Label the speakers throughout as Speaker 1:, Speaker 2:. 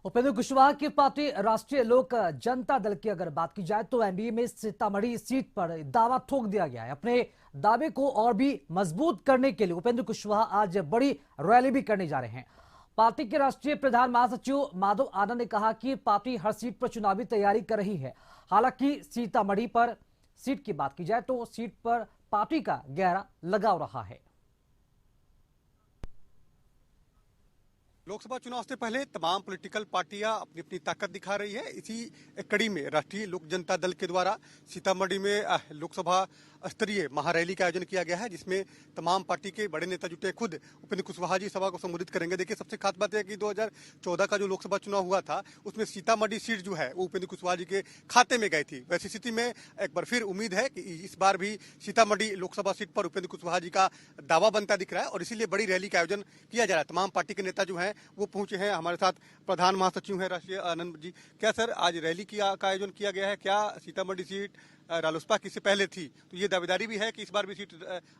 Speaker 1: उपेंद्र कुशवाहा की पार्टी राष्ट्रीय लोक जनता दल की अगर बात की जाए तो एनडीए में सीतामढ़ी सीट पर दावा ठोक दिया गया है। अपने दावे को और भी मजबूत करने के लिए उपेंद्र कुशवाहा आज बड़ी रैली भी करने जा रहे हैं। पार्टी के राष्ट्रीय प्रधान महासचिव माधव आनंद ने कहा कि पार्टी हर सीट पर चुनावी तैयारी कर रही है। हालांकि सीतामढ़ी पर सीट की बात की जाए तो सीट पर पार्टी का गहरा लगाव रहा है।
Speaker 2: लोकसभा चुनाव से पहले तमाम पॉलिटिकल पार्टियां अपनी अपनी ताकत दिखा रही है। इसी कड़ी में राष्ट्रीय लोक जनता दल के द्वारा सीतामढ़ी में लोकसभा स्तरीय महारैली का आयोजन किया गया है, जिसमें तमाम पार्टी के बड़े नेता जुटे। खुद उपेंद्र कुशवाहा जी सभा को संबोधित करेंगे। देखिए, सबसे खास बात है कि 2014 का जो लोकसभा चुनाव हुआ था उसमें सीतामढ़ी सीट जो है वो उपेंद्र कुशवाहा जी के खाते में गई थी। वैसी स्थिति में एक बार फिर उम्मीद है कि इस बार भी सीतामढ़ी लोकसभा सीट पर उपेंद्र कुशवाहा जी का दावा बनता दिख रहा है और इसीलिए बड़ी रैली का आयोजन किया जा रहा है। तमाम पार्टी के नेता जो है वो पहुंचे हैं। हमारे साथ प्रधान महासचिव हैं राष्ट्रीय आनंद जी। क्या सर, आज रैली का आयोजन किया गया है? क्या सीतामढ़ी सीट रालोसपा की से पहले थी, तो ये दावेदारी भी है कि इस बार भी सीट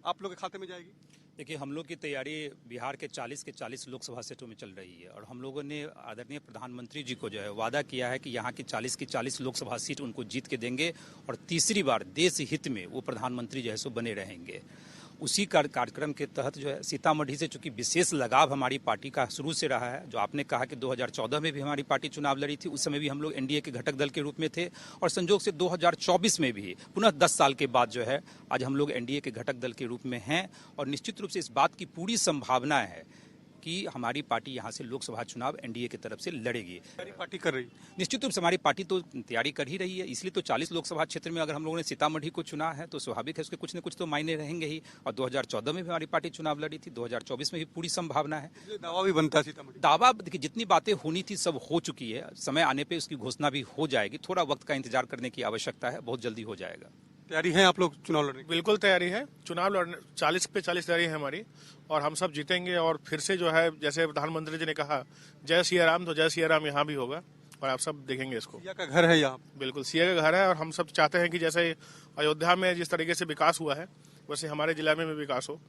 Speaker 2: आप लोग के खाते में जाएगी?
Speaker 3: देखिए, हम लोग की तैयारी बिहार के 40 के 40 लोकसभा सीटों में चल रही है और हम लोगों ने आदरणीय प्रधानमंत्री जी को जो है वादा किया है कि यहाँ की 40 की 40 लोकसभा सीट उनको जीत के देंगे और तीसरी बार देश हित में वो प्रधानमंत्री जो है सो बने रहेंगे। उसी कार्यक्रम के तहत जो है सीतामढ़ी से चूंकि विशेष लगाव हमारी पार्टी का शुरू से रहा है। जो आपने कहा कि 2014 में भी हमारी पार्टी चुनाव लड़ी थी, उस समय भी हम लोग एनडीए के घटक दल के रूप में थे और संजोग से 2024 में भी पुनः 10 साल के बाद जो है आज हम लोग एनडीए के घटक दल के रूप में हैं और निश्चित रूप से इस बात की पूरी संभावना है कि हमारी पार्टी यहाँ से लोकसभा चुनाव एनडीए की तरफ से लड़ेगी।
Speaker 2: पार्टी कर रही है,
Speaker 3: निश्चित रूप से हमारी पार्टी तो तैयारी कर ही रही है। इसलिए तो 40 लोकसभा क्षेत्र में अगर हम लोगों ने सीतामढ़ी को चुना है तो स्वाभाविक है उसके कुछ न कुछ तो मायने रहेंगे ही। और 2014 में भी हमारी पार्टी चुनाव लड़ी थी, 2024 में भी पूरी संभावना है।
Speaker 2: दावा भी बनता है सीतामढ़ी।
Speaker 3: दावा देखिए, जितनी बातें होनी थी सब हो चुकी है। समय आने पर उसकी घोषणा भी हो जाएगी। थोड़ा वक्त का इंतजार करने की आवश्यकता है, बहुत जल्दी हो जाएगा।
Speaker 2: तैयारी है आप लोग चुनाव लड़ने?
Speaker 4: बिल्कुल तैयारी है। चुनाव लड़ने 40 पे 40 तैयारी है हमारी और हम सब जीतेंगे। और फिर से जो है जैसे प्रधानमंत्री जी ने कहा जय सिया राम, तो जय सिया राम यहाँ भी होगा और आप सब देखेंगे इसको।
Speaker 2: सिया का घर है यहाँ?
Speaker 4: बिल्कुल सिया का घर है और हम सब चाहते हैं कि जैसे अयोध्या में जिस तरीके से विकास हुआ है वैसे हमारे जिला में भी विकास हो।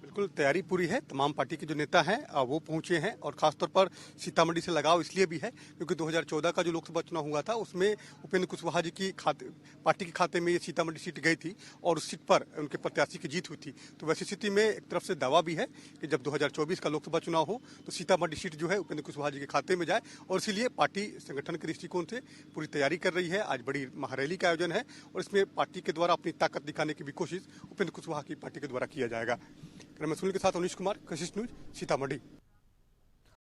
Speaker 2: बिल्कुल तैयारी पूरी है। तमाम पार्टी के जो नेता हैं वो पहुंचे हैं और खासतौर पर सीतामढ़ी से लगाव इसलिए भी है क्योंकि 2014 का जो लोकसभा चुनाव हुआ था उसमें उपेंद्र कुशवाहा जी की पार्टी के खाते में ये सीतामढ़ी सीट गई थी और उस सीट पर उनके प्रत्याशी की जीत हुई थी। तो वैसी स्थिति में एक तरफ से दावा भी है कि जब 2024 का लोकसभा चुनाव हो तो सीतामढ़ी सीट जो है उपेंद्र कुशवाहा जी के खाते में जाए और इसीलिए पार्टी संगठन के दृष्टिकोण से पूरी तैयारी कर रही है। आज बड़ी महारैली का आयोजन है और इसमें पार्टी के द्वारा अपनी ताकत दिखाने की भी कोशिश उपेंद्र कुशवाहा की पार्टी के द्वारा किया जाएगा। सुनील के साथ अनिश कुमार, कशिश न्यूज, सीतामढ़ी।